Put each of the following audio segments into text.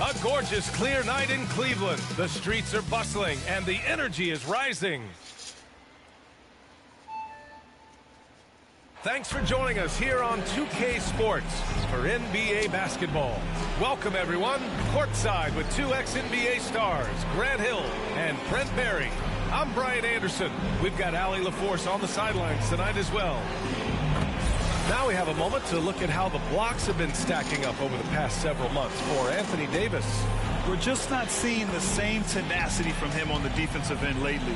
A gorgeous, clear night in Cleveland. The streets are bustling, and the energy is rising. Thanks for joining us here on 2K Sports for NBA basketball. Welcome, everyone, courtside with two ex-NBA stars, Grant Hill and Brent Barry. I'm Brian Anderson. We've got Allie LaForce on the sidelines tonight as well. Now we have a moment to look at how the blocks have been stacking up over the past several months for Anthony Davis. We're just not seeing the same tenacity from him on the defensive end lately.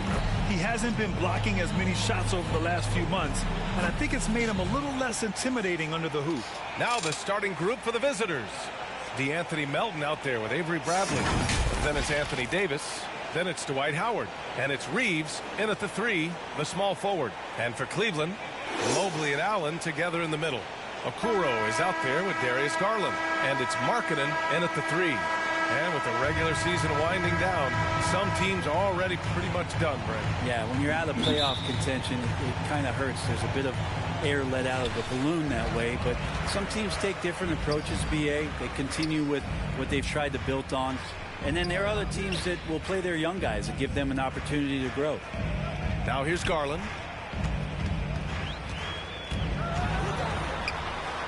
He hasn't been blocking as many shots over the last few months, and I think it's made him a little less intimidating under the hoop. Now the starting group for the visitors. DeAnthony Melton out there with Avery Bradley. Then it's Anthony Davis. Then it's Dwight Howard. And it's Reeves in at the 3, the small forward. And for Cleveland, Mobley and Allen together in the middle. Okoro is out there with Darius Garland. And it's Markkanen in at the 3. And with the regular season winding down, some teams are already pretty much done, Brent. Yeah, when you're out of playoff contention, it kind of hurts. There's a bit of air let out of the balloon that way. But some teams take different approaches, BA. They continue with what they've tried to build on. And then there are other teams that will play their young guys and give them an opportunity to grow. Now here's Garland.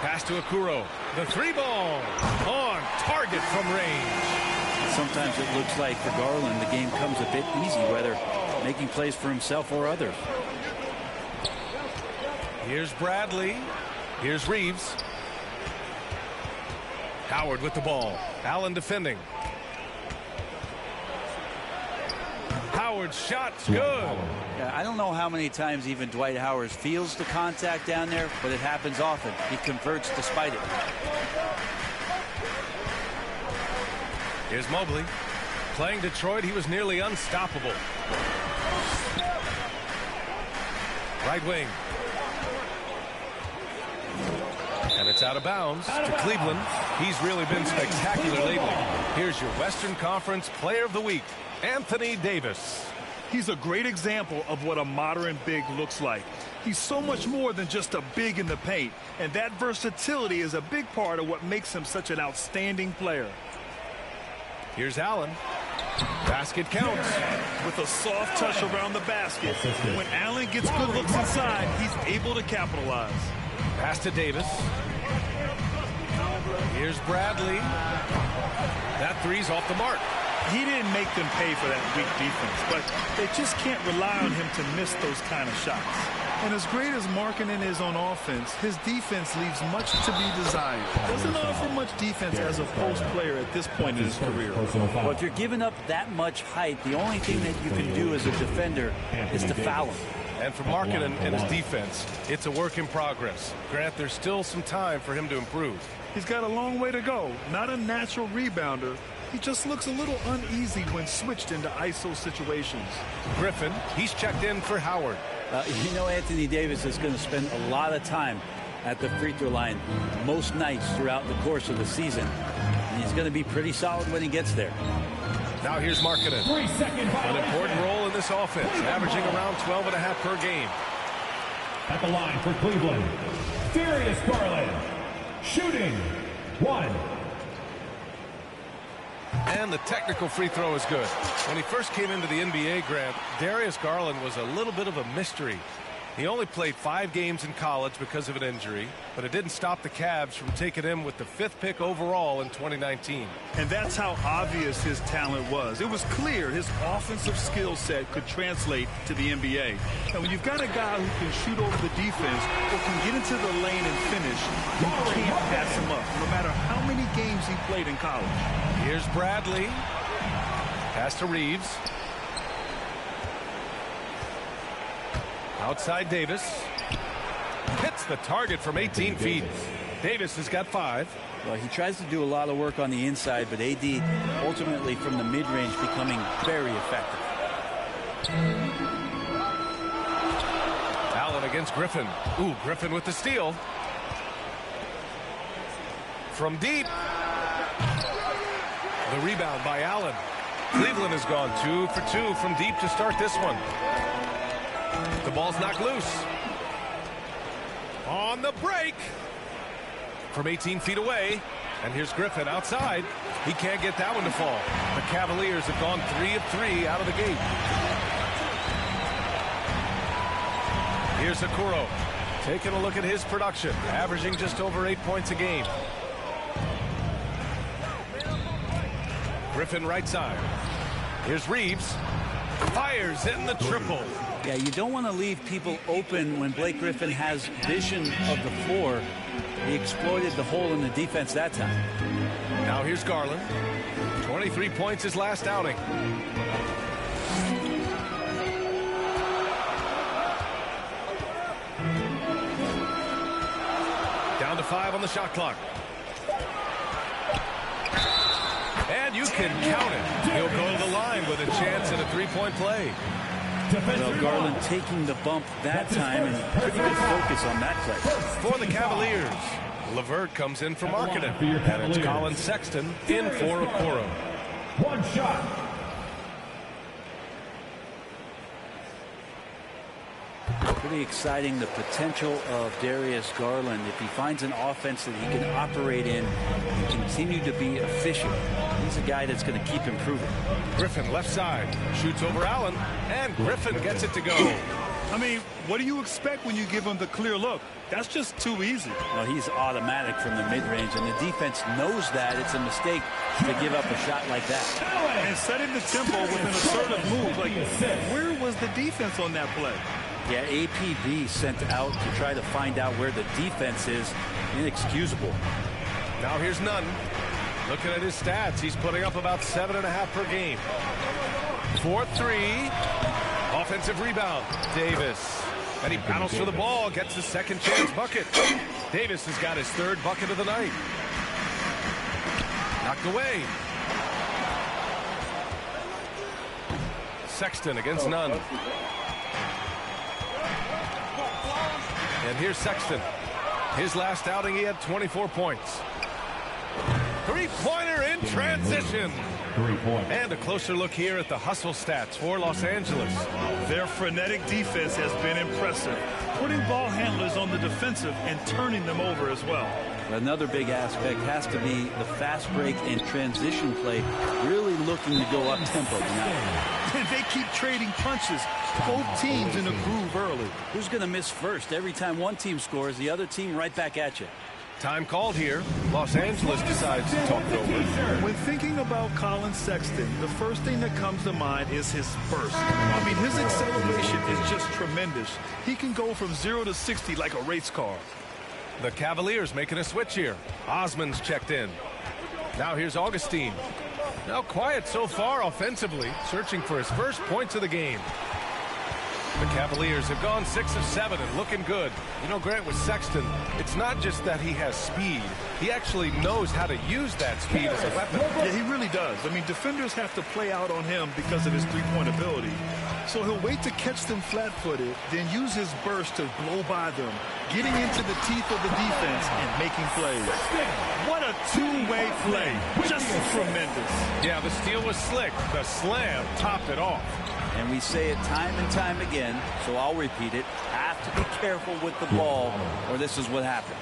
Pass to Okoro. The 3-ball on target from range. Sometimes it looks like for Garland the game comes a bit easy, whether making plays for himself or others. Here's Bradley. Here's Reeves. Howard with the ball. Allen defending. Howard's shot's good. Yeah, I don't know how many times even Dwight Howard feels the contact down there, but it happens often. He converts despite it. Here's Mobley. Playing Detroit, he was nearly unstoppable. Right wing. And it's out of bounds to Cleveland. He's really been spectacular lately. Here's your Western Conference Player of the Week, Anthony Davis. He's a great example of what a modern big looks like. He's so much more than just a big in the paint, and that versatility is a big part of what makes him such an outstanding player. Here's Allen. Basket counts. With a soft touch around the basket, when Allen gets good looks inside, he's able to capitalize. Pass to Davis. Here's Bradley. That three's off the mark. He didn't make them pay for that weak defense, but they just can't rely on him to miss those kind of shots. And as great as Markkanen is on offense, his defense leaves much to be desired. Doesn't offer much defense as a post player at this point in his career. Well, if you're giving up that much height, the only thing that you can do as a defender is to foul him. And for Markkanen and his defense, it's a work in progress. Grant, there's still some time for him to improve. He's got a long way to go. Not a natural rebounder. He just looks a little uneasy when switched into ISO situations. Griffin, he's checked in for Howard. You know, Anthony Davis is going to spend a lot of time at the free throw line most nights throughout the course of the season. And he's going to be pretty solid when he gets there. Now here's Markkanen. An important role in this offense, averaging around 12.5 per game. At the line for Cleveland, Darius Garland, shooting 1. And the technical free throw is good. When he first came into the NBA, Grant, Darius Garland was a little bit of a mystery. He only played 5 games in college because of an injury, but it didn't stop the Cavs from taking him with the 5th pick overall in 2019. And that's how obvious his talent was. It was clear his offensive skill set could translate to the NBA. And when you've got a guy who can shoot over the defense or can get into the lane and finish, you can't pass him up, no matter how many games he played in college. Here's Bradley. Pass to Reeves. Outside Davis. Hits the target from 18 feet. Davis has got 5. Well, he tries to do a lot of work on the inside, but AD ultimately from the mid-range becoming very effective. Allen against Griffin. Ooh, Griffin with the steal. From deep. The rebound by Allen. Cleveland has gone 2 for 2 from deep to start this one. The ball's knocked loose. On the break. From 18 feet away. And here's Griffin outside. He can't get that one to fall. The Cavaliers have gone 3 of 3 out of the gate. Here's Okoro. Taking a look at his production, averaging just over 8 points a game. Griffin right side. Here's Reeves. Fires in the triple. Yeah, you don't want to leave people open when Blake Griffin has vision of the floor. He exploited the hole in the defense that time. Now here's Garland. 23 points his last outing. Down to 5 on the shot clock. And you can count it. He'll go to the line with a chance at a three-point play. Well, Garland taking the bump that time and pretty good focus on that play. For the Cavaliers, LeVert comes in for Markkanen. And it's Colin Sexton in for Okoro. One shot. Pretty exciting, the potential of Darius Garland. If he finds an offense that he can operate in and continue to be efficient, he's a guy that's going to keep improving. Griffin left side, shoots over Allen, and Griffin gets it to go. I mean, what do you expect when you give him the clear look? That's just too easy. Well, he's automatic from the mid-range, and the defense knows that. It's a mistake to give up a shot like that. And setting the tempo with an assertive move. Like, where was the defense on that play? Yeah, APB sent out to try to find out where the defense is. Inexcusable. Now here's Nunn. Looking at his stats, he's putting up about 7.5 per game. 4-3. Offensive rebound. Davis. And he battles for the ball, gets his second chance bucket. Davis has got his third bucket of the night. Knocked away. Sexton against Nunn. And here's Sexton. His last outing, he had 24 points. Three-pointer in transition. 3 points. And a closer look here at the hustle stats for Los Angeles. Their frenetic defense has been impressive, putting ball handlers on the defensive and turning them over as well. Another big aspect has to be the fast break and transition play, really looking to go up tempo tonight. And they keep trading punches, both teams in a groove early. Who's going to miss first? Every time one team scores, the other team right back at you. Time called here. Los Angeles decides to talk it over. When thinking about Colin Sexton, the first thing that comes to mind is his burst. I mean, his acceleration is just tremendous. He can go from 0 to 60 like a race car. The Cavaliers making a switch here. Osman's checked in. Now here's Augustine. Now quiet so far offensively, searching for his first points of the game. The Cavaliers have gone 6 of 7 and looking good. You know, Grant, with Sexton, it's not just that he has speed. He actually knows how to use that speed as a weapon. Yeah, he really does. I mean, defenders have to play out on him because of his three-point ability. So he'll wait to catch them flat-footed, then use his burst to blow by them, getting into the teeth of the defense and making plays. What a two-way play. Just tremendous. Yeah, the steal was slick. The slam topped it off. And we say it time and time again, so I'll repeat it. Have to be careful with the ball, or this is what happens.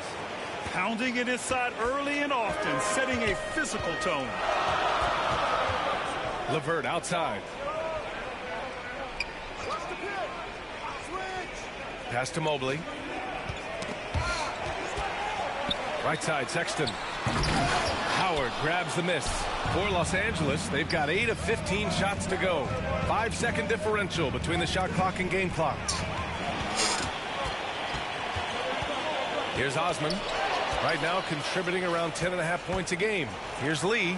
Pounding it inside early and often, setting a physical tone. LeVert outside. Pass to Mobley. Right side, Sexton. Howard grabs the miss. For Los Angeles, they've got 8 of 15 shots to go. 5-second differential between the shot clock and game clock. Here's Osman. Right now contributing around 10.5 points a game. Here's Lee.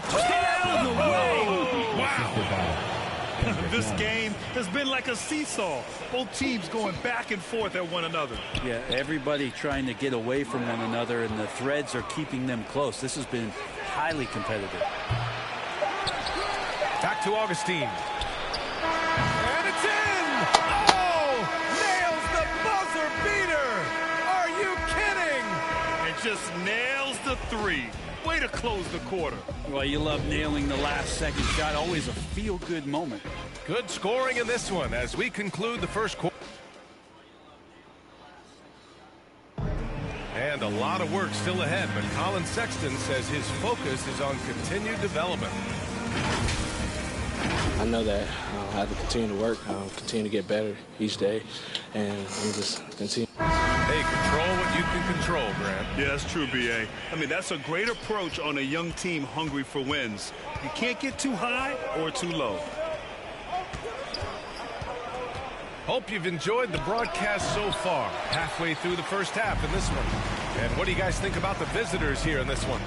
Wow. This game has been like a seesaw. Both teams going back and forth at one another. Yeah, everybody trying to get away from one another, and the threads are keeping them close. This has been highly competitive. Back to Augustine. And it's in! Oh! Nails the buzzer beater! Are you kidding? And just nails the three. Way to close the quarter. Well, you love nailing the last second shot. Always a feel-good moment. Good scoring in this one as we conclude the first quarter. And a lot of work still ahead, but Colin Sexton says his focus is on continued development. I know that I have to continue to work, continue to get better each day, and just continue. Hey, control what you can control, Grant. Yeah, that's true, B.A. I mean, that's a great approach on a young team hungry for wins. You can't get too high or too low. Hope you've enjoyed the broadcast so far. Halfway through the first half in this one. And what do you guys think about the visitors here in this one?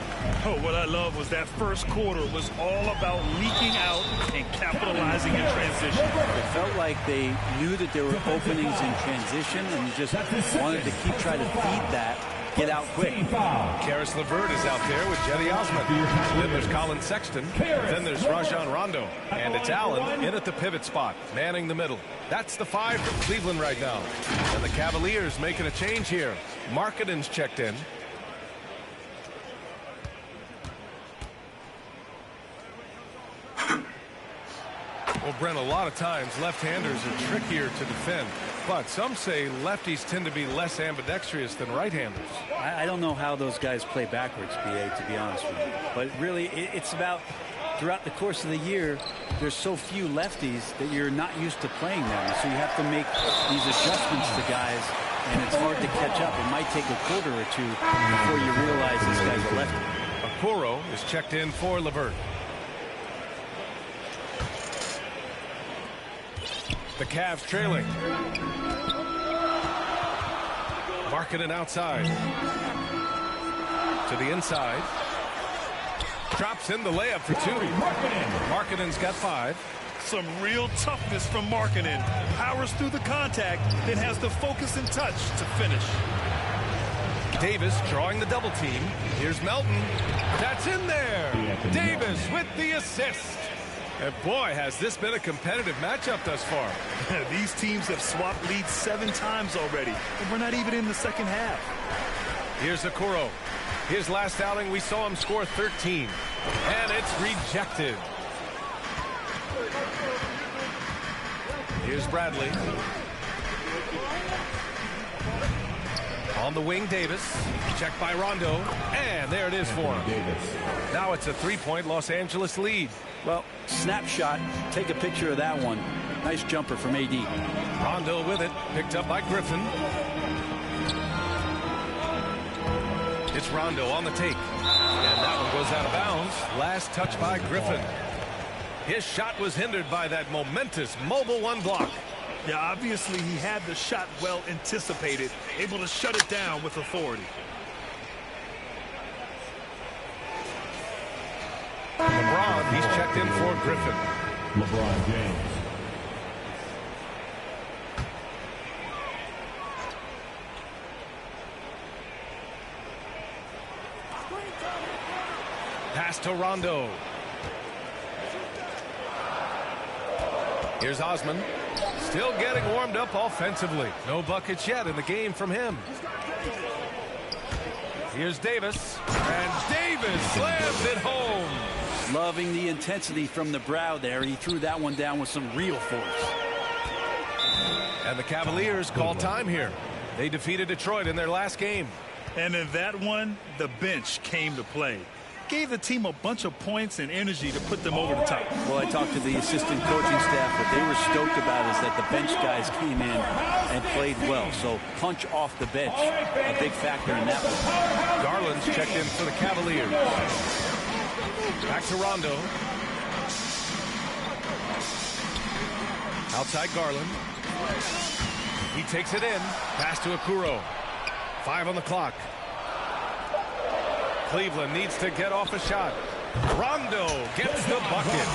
Oh, what I love was that first quarter was all about leaking out and capitalizing in transition. It felt like they knew that there were openings in transition and just wanted to keep trying to feed that, get out quick. Karis LeVert is out there with Jetty Osman. Then there's Colin Sexton. Then there's Rajon Rondo. And it's Allen in at the pivot spot, manning the middle. That's the 5 for Cleveland right now. And the Cavaliers making a change here. Markkanen's checked in. Well, Brent, a lot of times left-handers are trickier to defend. But some say lefties tend to be less ambidextrous than right-handers. I don't know how those guys play backwards, B.A., to be honest with you. But really, it's about throughout the course of the year, there's so few lefties that you're not used to playing them. So you have to make these adjustments to guys, and it's hard to catch up. It might take a quarter or two before you realize this guy's a lefty. Okoro is checked in for LeVert. The Cavs trailing. Markkanen outside. To the inside. Drops in the layup for 2. Markkanen's got 5. Some real toughness from Markkanen. Powers through the contact, then has the focus and touch to finish. Davis drawing the double team. Here's Melton. That's in there. Davis with the assist. And boy, has this been a competitive matchup thus far. These teams have swapped leads 7 times already, and we're not even in the second half. Here's Okoro. His last outing, we saw him score 13. And it's rejected. Here's Bradley. On the wing, Davis. Checked by Rondo. And there it is for him. Now it's a 3-point Los Angeles lead. Well, snapshot. Take a picture of that one. Nice jumper from AD. Rondo with it. Picked up by Griffin. It's Rondo on the take. And that one goes out of bounds. Last touch by Griffin. His shot was hindered by that momentous mobile 1 block. Yeah, obviously he had the shot well anticipated, able to shut it down with authority. LeBron, he's checked in for Griffin. LeBron James. Pass to Rondo. Here's Osman. Still getting warmed up offensively. No buckets yet in the game from him. Here's Davis. And Davis slams it home. Loving the intensity from the brow there. He threw that one down with some real force. And the Cavaliers call time here. They defeated Detroit in their last game. And in that one, the bench came to play. Gave the team a bunch of points and energy to put them over the top. Well, I talked to the assistant coaching staff. What they were stoked about is that the bench guys came in and played well. So punch off the bench, a big factor in that one. Garland's checked in for the Cavaliers. Back to Rondo. Outside Garland. He takes it in. Pass to Okoro. 5 on the clock. Cleveland needs to get off a shot. Rondo gets the bucket.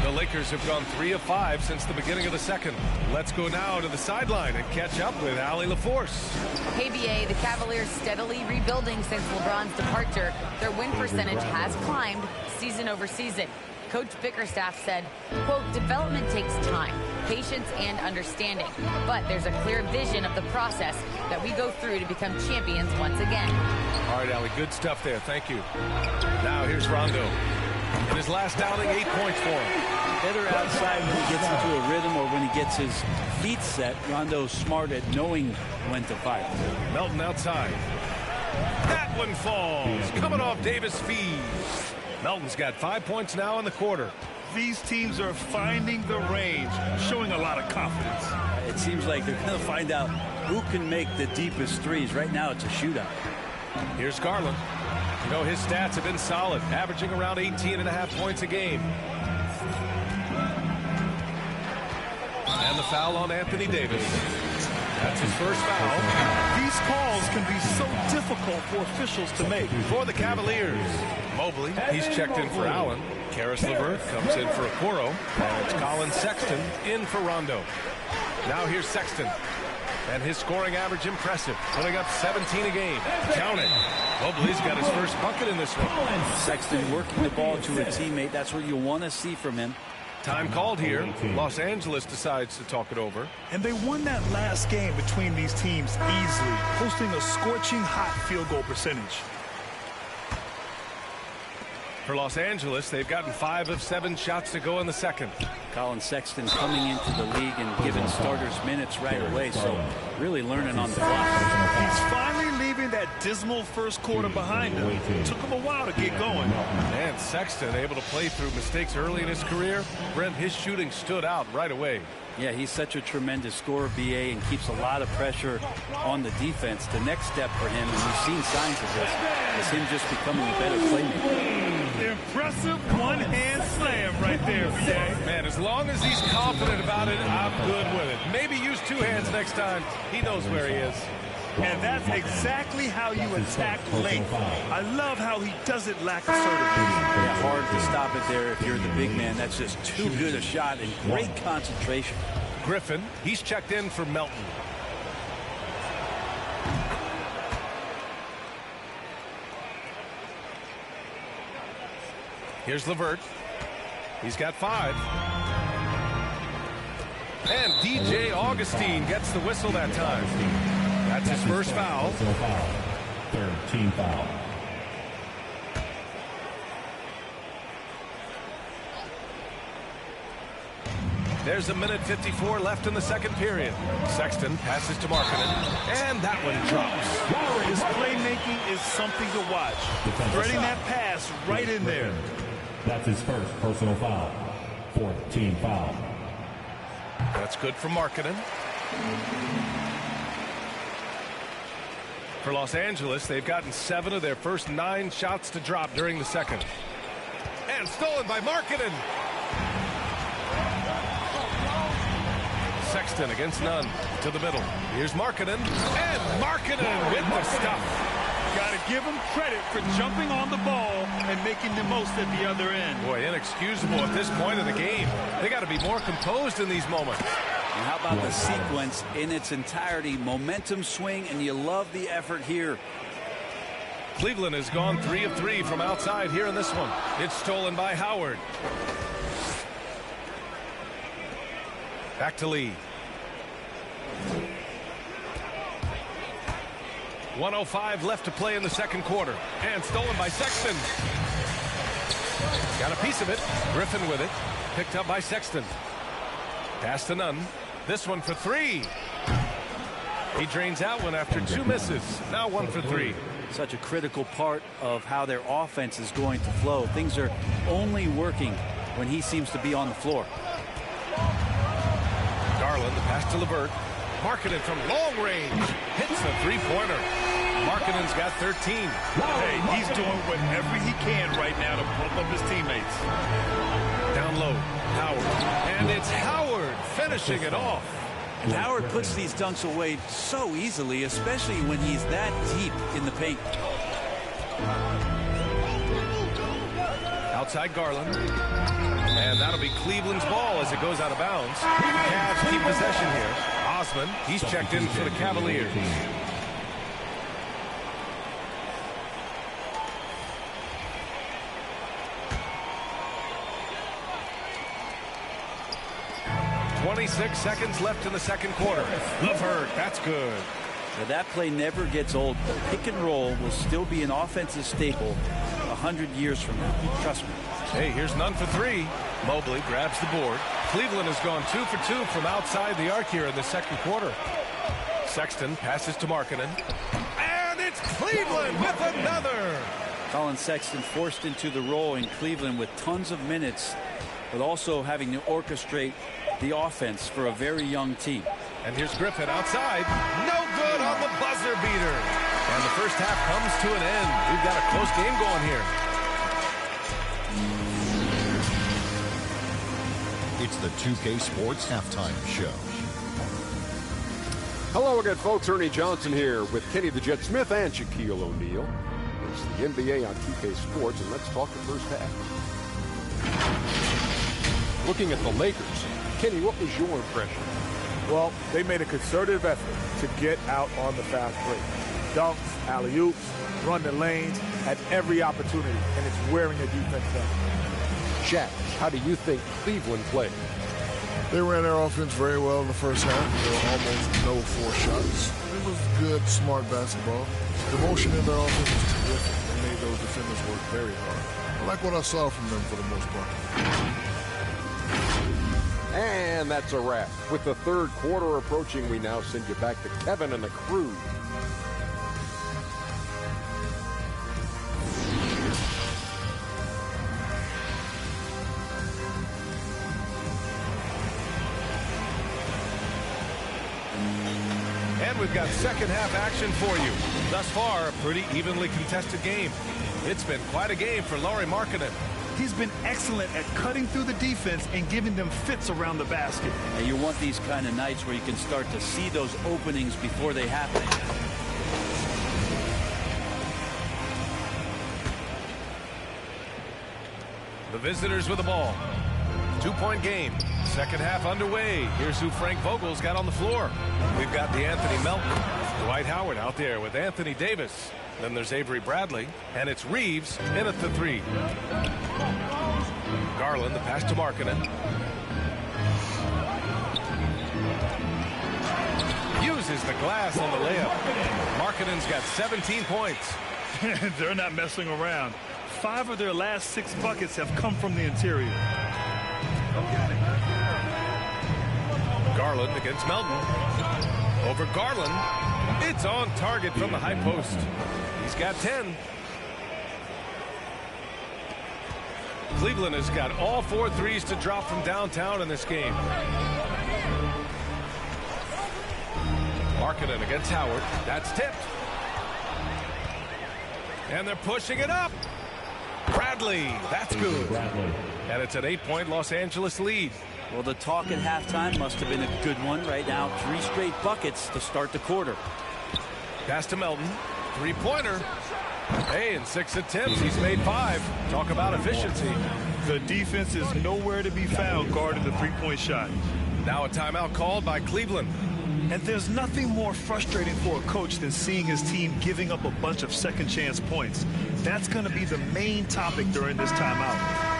The Lakers have gone 3 of 5 since the beginning of the second. Let's go now to the sideline and catch up with Allie LaForce. Hey, BA, the Cavaliers steadily rebuilding since LeBron's departure. Their win percentage has climbed season over season. Coach Bickerstaff said, quote, development takes time, patience, and understanding. But there's a clear vision of the process that we go through to become champions once again. All right, Allie, good stuff there. Thank you. Now here's Rondo. In his last outing, 8 points for him. Better outside when he gets into a rhythm or when he gets his feet set. Rondo's smart at knowing when to fire. Melton outside. That one falls. Coming off Davis' feet. Melton's got 5 points now in the quarter. These teams are finding the range, showing a lot of confidence. It seems like they're going to find out who can make the deepest threes. Right now, it's a shootout. Here's Garland. You know, his stats have been solid, averaging around 18.5 points a game. And the foul on Anthony Davis. That's his first foul. These calls can be so difficult for officials to make. For the Cavaliers, Mobley, he's checked in for Allen. Karis LeVert comes in for Okoro. And it's Colin Sexton in for Rondo. Now here's Sexton. And his scoring average impressive, putting up 17 a game. Count it. Mobley's got his first bucket in this one. Sexton working the ball to a teammate. That's what you want to see from him. Time called here. Los Angeles decides to talk it over. And they won that last game between these teams easily, posting a scorching hot field goal percentage. For Los Angeles, they've gotten 5 of 7 shots to go in the second. Colin Sexton coming into the league and giving starters minutes right away, so really learning on the fly. He's finally leaving that dismal first quarter behind him. It took him a while to get going. And Sexton able to play through mistakes early in his career. Brent, his shooting stood out right away. Yeah, he's such a tremendous scorer, BA, and keeps a lot of pressure on the defense. The next step for him, and we've seen signs of this, is him just becoming a better playmaker. Impressive one-hand slam right there, BA. Man, as long as he's confident about it, I'm good with it. Maybe use 2 hands next time. He knows where he is. And that's exactly how you attack late. I love how he doesn't lack assertiveness. Yeah, hard to stop it there if you're the big man. That's just too good a shot and great concentration. Griffin, he's checked in for Melton. Here's LeVert. He's got 5. And DJ Augustine gets the whistle that time. That's his first foul. Third team foul. There's 1:54 left in the second period. Sexton passes to Markkanen, and that one drops. His playmaking is something to watch. Threading that pass right in there. That's his first personal foul. Fourth team foul. That's good for Markkanen. For Los Angeles, they've gotten 7 of their first 9 shots to drop during the second. And stolen by Markkanen. Sexton against none. To the middle. Here's Markkanen. And Markkanen with the stuff. Got to give him credit for jumping on the ball and making the most at the other end. Boy, inexcusable at this point of the game. They got to be more composed in these moments. And how about the sequence in its entirety? Momentum swing, and you love the effort here. Cleveland has gone 3 of 3 from outside here in this one. It's stolen by Howard. Back to Lee. 1:05 left to play in the second quarter. And stolen by Sexton. Got a piece of it. Griffin with it. Picked up by Sexton. Pass to Nunn. This one for 3. He drains out one after 2 misses. Now 1 for 3. Such a critical part of how their offense is going to flow. Things are only working when he seems to be on the floor. Garland, the pass to LeVert. Markkanen from long range. Hits a 3-pointer. Markkanen's got 13. Hey, he's doing whatever he can right now to pump up his teammates. Down low, Howard. And it's Howard finishing it off. And Howard puts these dunks away so easily, especially when he's that deep in the paint. Outside Garland. And that'll be Cleveland's ball as it goes out of bounds. Cavs keep possession here. Osman, he's checked in for the Cavaliers. .26 seconds left in the second quarter. LeVert, that's good. Now that play never ges old. Pick and roll will still be an offensive staple 100 years from now. Trust me. Hey, here's none for three. Mobley grabs the board. Cleveland has gone 2 for 2 from outside the arc here in the second quarter. Sexton passes to Markkanen. And it's Cleveland with another. Colin Sexton forced into the role in Cleveland with tons of minutes, but also having to orchestrate the offense for a very young team. And here's Griffin outside. No good on the buzzer beater. And the first half comes to an end. We've got a close game going here. It's the 2K Sports Halftime Show. Hello again, folks. Ernie Johnson here with Kenny the Jet Smith and Shaquille O'Neal. It's the NBA on 2K Sports, and let's talk the first half. Looking at the Lakers, Kenny, what was your impression? Well, they made a concerted effort to get out on the fast break. Dunks, alley-oops, run the lanes, had every opportunity, and it's wearing the defense down. Shaq, how do you think Cleveland played? They ran their offense very well in the first half. There were almost no forced shots. It was good, smart basketball. The motion in their offense was terrific. They made those defenders work very hard. I like what I saw from them for the most part. And that's a wrap. With the third quarter approaching, we now send you back to Kevin and the crew. And we've got second half action for you. Thus far, a pretty evenly contested game. It's been quite a game for Lauri Markkanen. He's been excellent at cutting through the defense and giving them fits around the basket. And you want these kind of nights where you can start to see those openings before they happen. The visitors with the ball. 2-point game. Second half underway. Here's who Frank Vogel's got on the floor. We've got DeAnthony Melton. Dwight Howard out there with Anthony Davis. Then there's Avery Bradley. And it's Reeves in at the three. Garland, the pass to Markkanen. Uses the glass on the layup. Markkanen's got 17 points. They're not messing around. 5 of their last 6 buckets have come from the interior. Garland against Melton. Over Garland. It's on target from the high post. He's got 10. Cleveland has got all 4 threes to drop from downtown in this game. Markkanen against Howard. That's tipped. And they're pushing it up. Bradley. That's good. And it's an 8-point Los Angeles lead. Well, the talk at halftime must have been a good one. Right now, 3 straight buckets to start the quarter. Pass to Melton. 3-pointer. Hey, in 6 attempts, he's made 5. Talk about efficiency. The defense is nowhere to be found guarding the 3-point shot. Now a timeout called by Cleveland. And there's nothing more frustrating for a coach than seeing his team giving up a bunch of second chance points. That's going to be the main topic during this timeout.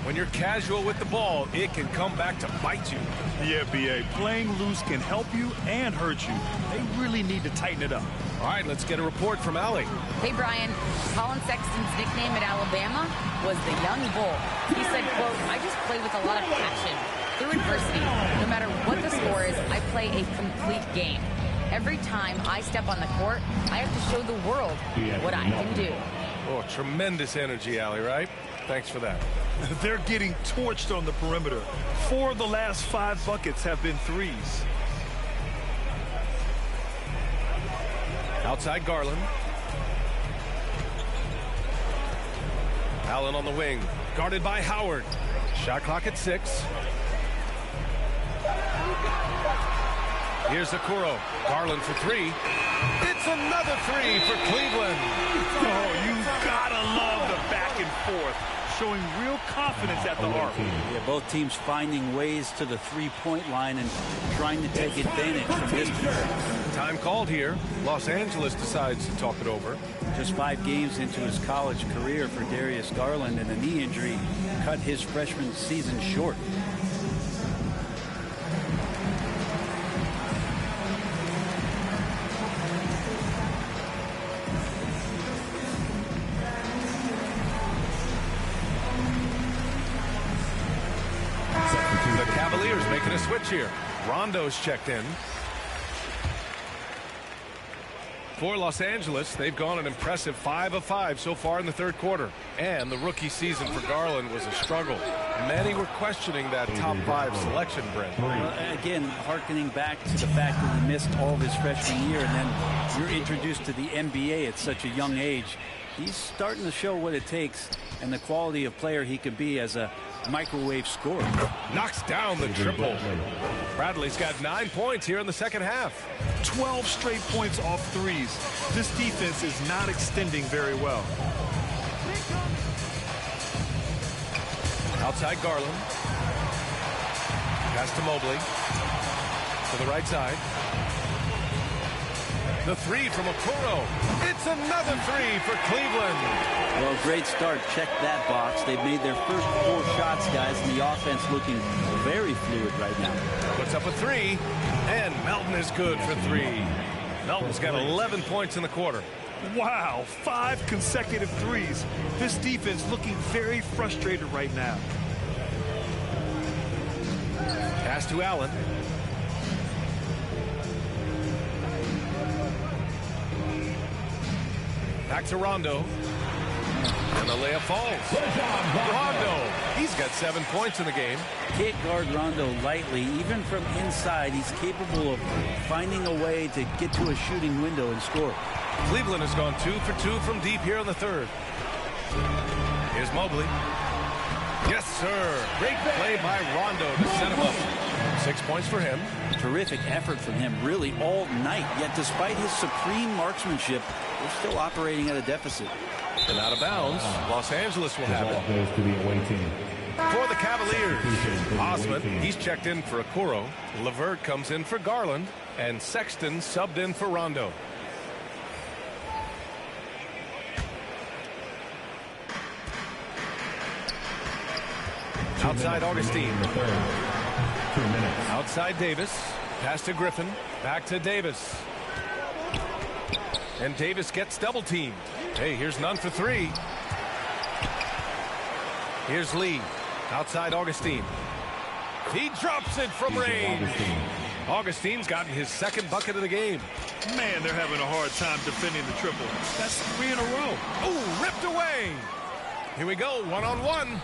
When you're casual with the ball, it can come back to bite you. Yeah, B.A. Playing loose can help you and hurt you. They really need to tighten it up. All right, let's get a report from Allie. Hey, Brian. Colin Sexton's nickname at Alabama was the Young Bull. He said, quote, I just play with a lot of passion. Through adversity, no matter what the score is, I play a complete game. Every time I step on the court, I have to show the world what I can do. Oh, tremendous energy, Allie, right? Thanks for that. They're getting torched on the perimeter. 4 of the last 5 buckets have been threes. Outside Garland. Allen on the wing. Guarded by Howard. Shot clock at 6. Here's Okoro. Garland for 3. It's another 3 for Cleveland. Oh, you've got to love the back and forth. Showing real confidence at the arc. Yeah, both teams finding ways to the 3-point line and trying to take advantage from distance. Time called here. Los Angeles decides to talk it over. Just 5 games into his college career for Darius Garland, and a knee injury cut his freshman season short. a switch here. Rondo's checked in. For Los Angeles, they've gone an impressive 5 of 5 so far in the third quarter. And the rookie season for Garland was a struggle. Many were questioning that top 5 selection, Brent. Again, hearkening back to the fact that he missed all of his freshman year, and then you're introduced to the NBA at such a young age. He's starting to show what it takes and the quality of player he could be as a microwave scorer. Knocks down the triple. Bradley's got 9 points here in the second half. 12 straight points off threes. This defense is not extending very well. Outside Garland. Pass to Mobley. To the right side. The three from Okoro. It's another three for Cleveland. Well, great start. Check that box. They've made their first 4 shots, guys, and the offense looking very fluid right now. Puts up a 3, and Melton is good for 3. Melton's got 11 points in the quarter. Wow, 5 consecutive threes. This defense looking very frustrated right now. Pass to Allen. Back to Rondo. And the layup falls. Rondo, he's got 7 points in the game. Can't guard Rondo lightly. Even from inside, he's capable of finding a way to get to a shooting window and score. Cleveland has gone 2 for 2 from deep here in the third. Here's Mobley. Yes, sir. Great play by Rondo to set him up. 6 points for him. Terrific effort from him really all night. Yet despite his supreme marksmanship, they're still operating at a deficit. And out of bounds, Los Angeles will have it. Goes to the away team. For the Cavaliers, Osman, he's checked in for Okoro. LeVert comes in for Garland. And Sexton subbed in for Rondo. Outside Augustine. 2 minutes. Outside Davis. Pass to Griffin. Back to Davis. And Davis gets double teamed. Hey, here's none for 3. Here's Lee. Outside Augustine. He drops it from range. Augustine's gotten his 2nd bucket of the game. Man, they're having a hard time defending the triple. That's 3 in a row. Oh, ripped away. Here we go, 1-on-1.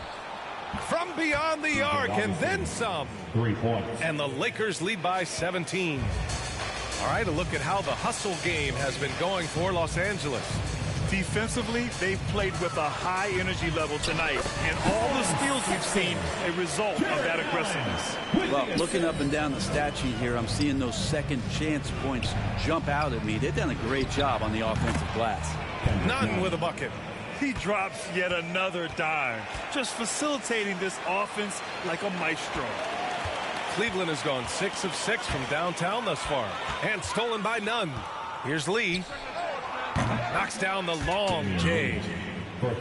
From beyond the arc and then some. 3 points. And the Lakers lead by 17. All right, a look at how the hustle game has been going for Los Angeles. Defensively, they've played with a high energy level tonight, and all the steals we've seen a result of that aggressiveness. Well, looking up and down the stat sheet here, I'm seeing those second chance points jump out at me. They've done a great job on the offensive glass. None with a bucket. He drops yet another dime, just facilitating this offense like a maestro. Cleveland has gone 6 of 6 from downtown thus far, and stolen by none. Here's Lee. Knocks down the long J.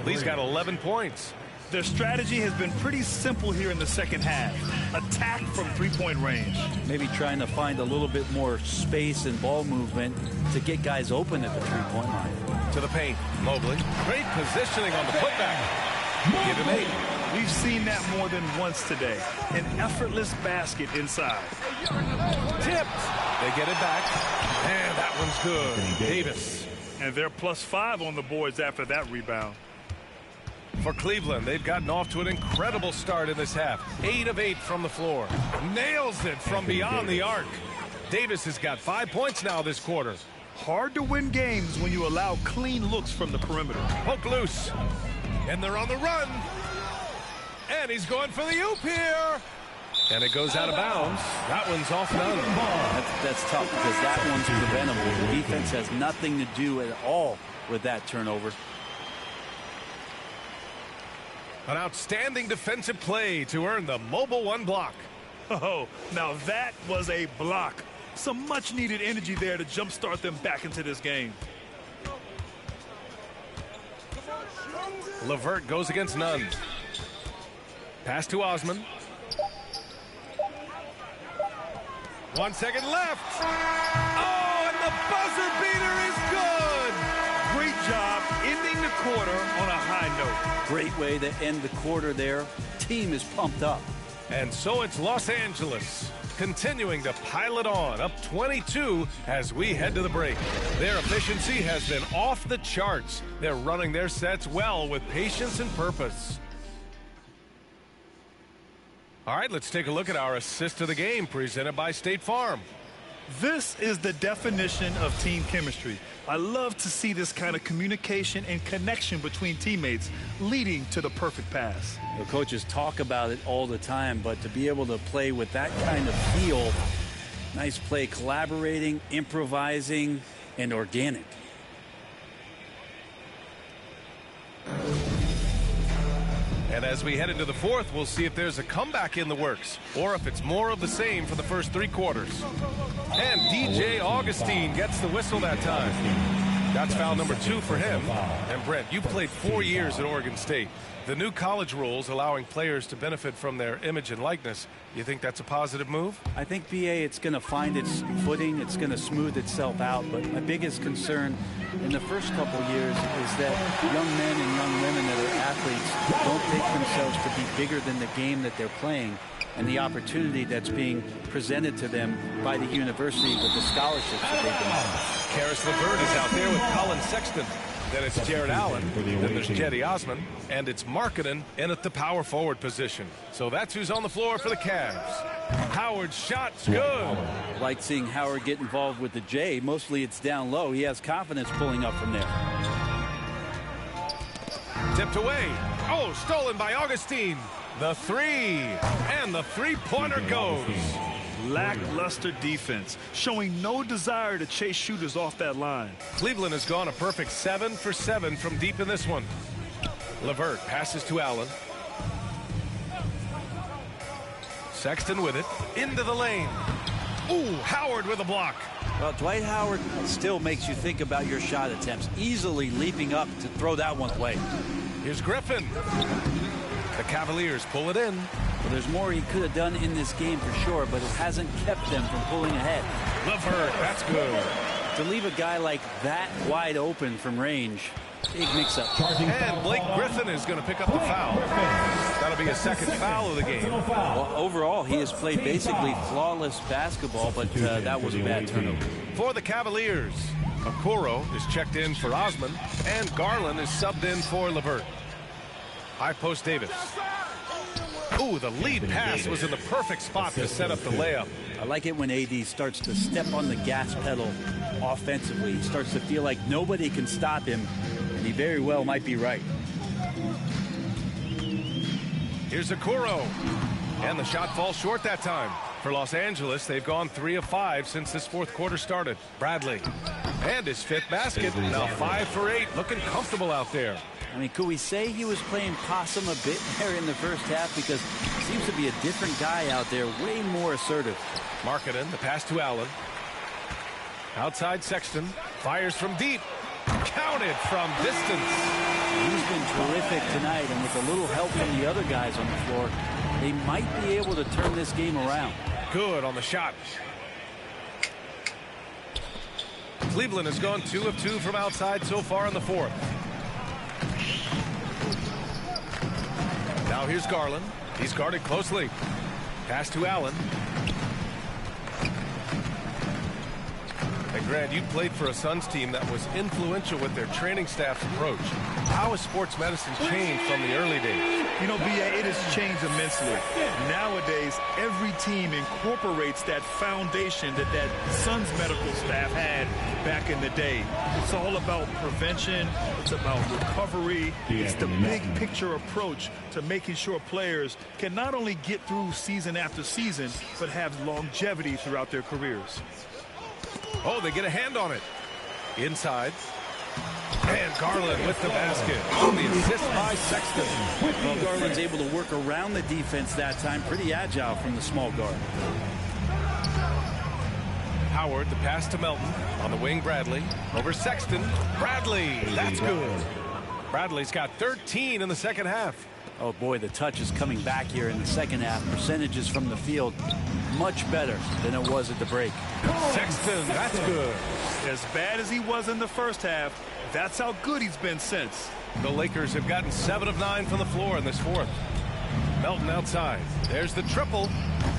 Lee's got 11 points. Their strategy has been pretty simple here in the second half. Attack from 3-point range. Maybe trying to find a little bit more space and ball movement to get guys open at the 3-point line. To the paint, Mobley. Great positioning on the putback. Give him 8. We've seen that more than once today. An effortless basket inside. Tipped. They get it back. And that one's good. Davis. And they're +5 on the boards after that rebound. For Cleveland, they've gotten off to an incredible start in this half. 8 of 8 from the floor. Nails it from beyond the arc. Davis has got 5 points now this quarter. Hard to win games when you allow clean looks from the perimeter. Poke loose. And they're on the run. And he's going for the oop here. And it goes out of bounds. That one's off none. That's tough because that one's preventable. The defense has nothing to do at all with that turnover. An outstanding defensive play to earn the Mobile 1 block. Oh, now that was a block. Some much-needed energy there to jumpstart them back into this game. LeVert goes against none. Pass to Osman. 1 second left. Oh, and the buzzer beater is good. Great job ending the quarter on a high note. Great way to end the quarter there. Team is pumped up. And so it's Los Angeles continuing to pile it on, up 22 as we head to the break. Their efficiency has been off the charts. They're running their sets well with patience and purpose. All right, let's take a look at our assist of the game presented by State Farm. This is the definition of team chemistry. I love to see this kind of communication and connection between teammates leading to the perfect pass. The coaches talk about it all the time, but to be able to play with that kind of feel, nice play, collaborating, improvising, and organic. And as we head into the fourth, we'll see if there's a comeback in the works or if it's more of the same for the first 3 quarters. And DJ Augustine gets the whistle that time. That's foul number 2 for him. And Brent, you played 4 years at Oregon State. The new college rules allowing players to benefit from their image and likeness. You think that's a positive move? I think, BA, it's going to find its footing. It's going to smooth itself out. But my biggest concern in the first couple years is that young men and young women that are athletes don't take themselves to be bigger than the game that they're playing and the opportunity that's being presented to them by the university with the scholarships that they've been having. Karis LeVert is out there with Colin Sexton. Then it's Jared Allen, then there's Jetty Osman, and it's Markkanen in at the power forward position. So that's who's on the floor for the Cavs. Howard's shot's good. Like seeing Howard get involved with the J. Mostly it's down low. He has confidence pulling up from there. Tipped away. Oh, stolen by Augustine. The 3, and the three-pointer goes. Lackluster defense, showing no desire to chase shooters off that line. Cleveland has gone a perfect 7 for 7 from deep in this one. LeVert passes to Allen. Sexton with it, into the lane. Ooh, Howard with a block. Well, Dwight Howard still makes you think about your shot attempts, easily leaping up to throw that one away. Here's Griffin. The Cavaliers pull it in. Well, there's more he could have done in this game for sure, but it hasn't kept them from pulling ahead. LeVert, that's good. To leave a guy like that wide open from range, big mix-up. And Blake Griffin is going to pick up the foul. That'll be a second foul of the game. Well, overall, he has played basically flawless basketball, but that was a bad turnover. For the Cavaliers, Okoro is checked in for Osman, and Garland is subbed in for LeVert. High post Davis. Ooh, the lead pass was in the perfect spot to set up the layup. I like it when AD starts to step on the gas pedal offensively. He starts to feel like nobody can stop him, and he very well might be right. Here's Okoro, and the shot falls short that time. For Los Angeles, they've gone 3 of 5 since this fourth quarter started. Bradley, and his 5th basket, now 5 for 8, looking comfortable out there. I mean, could we say he was playing possum a bit there in the first half? Because it seems to be a different guy out there, way more assertive. Markkanen, the pass to Allen. Outside Sexton, fires from deep. Counted from distance. He's been terrific tonight, and with a little help from the other guys on the floor, they might be able to turn this game around. Good on the shot. Cleveland has gone 2 of 2 from outside so far in the fourth. Now here's Garland. He's guarded closely. Pass to Allen. And Grant, you played for a Suns team that was influential with their training staff's approach. How has sports medicine changed from the early days? You know, BA, it has changed immensely. Nowadays, every team incorporates that foundation that Suns medical staff had back in the day. It's all about prevention. It's about recovery. It's the big picture approach to making sure players can not only get through season after season, but have longevity throughout their careers. Oh, they get a hand on it. Inside. And Garland with the basket. On the assist by Sexton. Well, Garland's able to work around the defense that time. Pretty agile from the small guard. Howard, the pass to Melton. On the wing, Bradley. Over Sexton. Bradley. That's good. Bradley's got 13 in the second half. Oh, boy, the touch is coming back here in the second half. Percentages from the field much better than it was at the break. Sexton, that's good. As bad as he was in the first half, that's how good he's been since. The Lakers have gotten 7 of 9 from the floor in this fourth. Melton outside. There's the triple.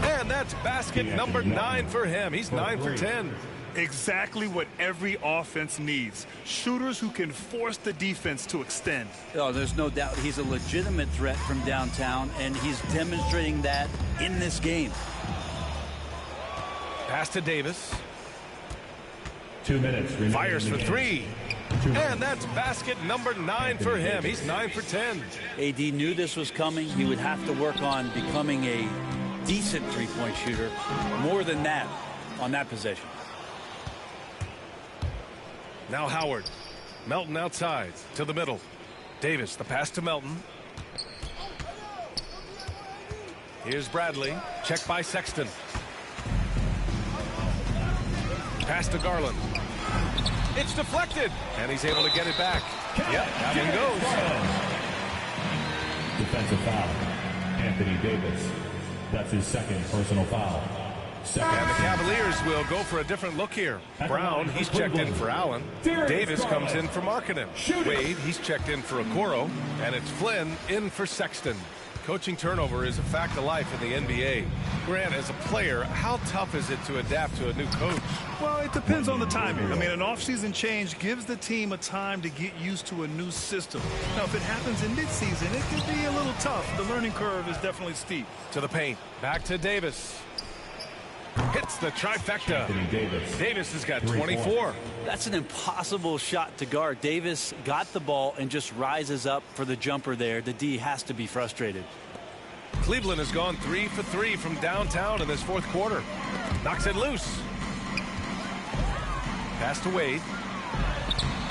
And that's basket number 9 for him. He's 9 for 10. Exactly what every offense needs. Shooters who can force the defense to extend. Oh, there's no doubt he's a legitimate threat from downtown, and he's demonstrating that in this game. Pass to Davis. 2 minutes. Fires for 3. And that's basket number 9 for him. He's 9 for 10. AD knew this was coming. He would have to work on becoming a decent three-point shooter. More than that on that possession. Now Howard. Melton outside to the middle. Davis, the pass to Melton. Here's Bradley. Check by Sexton. Pass to Garland. It's deflected. And he's able to get it back. Yep, that one goes. Defensive foul. Anthony Davis. That's his second personal foul. And the Cavaliers will go for a different look here. Brown, he's checked in for Allen. Davis comes in for Markkanen. Wade, he's checked in for Okoro. And it's Flynn in for Sexton. Coaching turnover is a fact of life in the NBA. Grant, as a player, how tough is it to adapt to a new coach? Well, it depends on the timing. I mean, an offseason change gives the team a time to get used to a new system. Now, if it happens in midseason, it could be a little tough. The learning curve is definitely steep. To the paint. Back to Davis. Hits the trifecta. Davis has got 24. That's an impossible shot to guard. Davis got the ball and just rises up for the jumper there. The D has to be frustrated. Cleveland has gone 3 for 3 from downtown in this fourth quarter. Knocks it loose. Pass to Wade.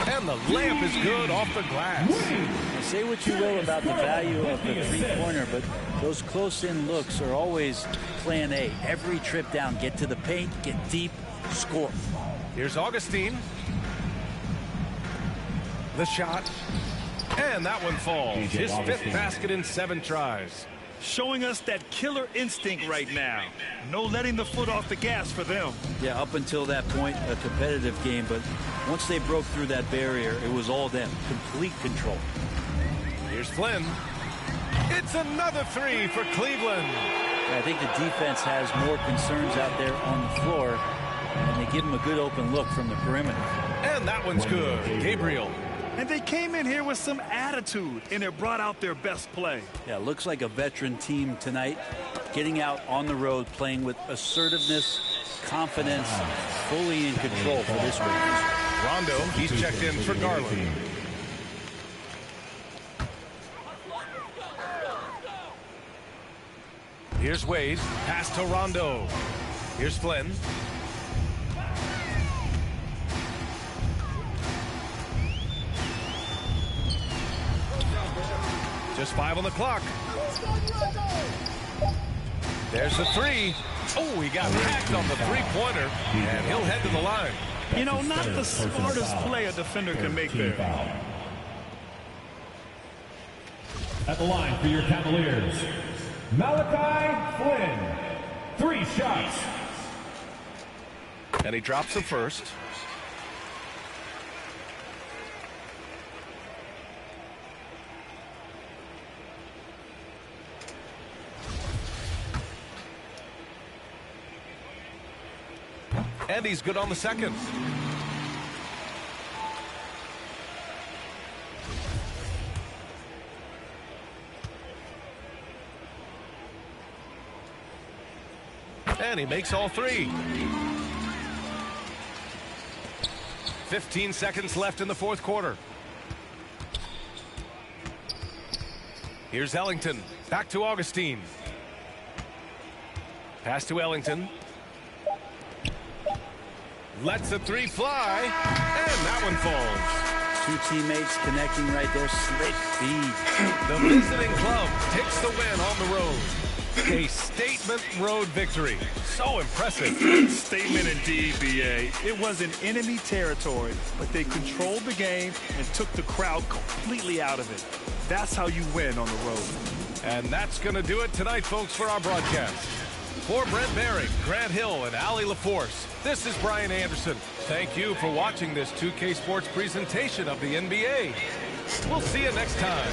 And the layup is good off the glass. Now, say what you will about the value of the three-pointer, but those close-in looks are always plan A. Every trip down, get to the paint, get deep, score. Here's Augustine. The shot. And that one falls. His 5th basket in 7 tries. Showing us that killer instinct right now. No letting the foot off the gas for them. Yeah, up until that point, a competitive game, but once they broke through that barrier, it was all them. Complete control. Here's Flynn. It's another 3 for Cleveland. I think the defense has more concerns out there on the floor, and they give them a good open look from the perimeter. And that one's good. Gabriel. And they came in here with some attitude, and it brought out their best play. Yeah, looks like a veteran team tonight, getting out on the road, playing with assertiveness, confidence, fully in control for this week. Rondo, he's checked in for Garland. Here's Wade. Pass to Rondo. Here's Flynn. Just 5 on the clock. There's the 3. Oh, he got hacked on the three-pointer, and he'll head to the line. You know, not the smartest play a defender can make there. At the line for your Cavaliers, Malachi Flynn. 3 shots. And he drops the first. And he's good on the second. And he makes all 3. 15 seconds left in the fourth quarter. Here's Ellington. Back to Augustine. Pass to Ellington. Lets the 3 fly, and that one falls. 2 teammates connecting right there. Slick feed. The visiting club takes the win on the road. A statement road victory. So impressive. Statement indeed, B.A. It was in enemy territory, but they controlled the game and took the crowd completely out of it. That's how you win on the road. And that's going to do it tonight, folks, for our broadcast. For Brent Barry, Grant Hill, and Allie LaForce, this is Brian Anderson. Thank you for watching this 2K Sports presentation of the NBA. We'll see you next time.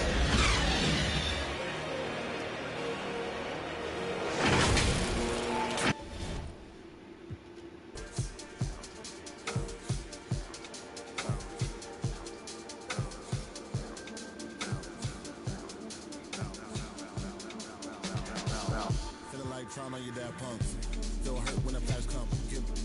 like trying on your dad pumps. Still hurt when the flash comes.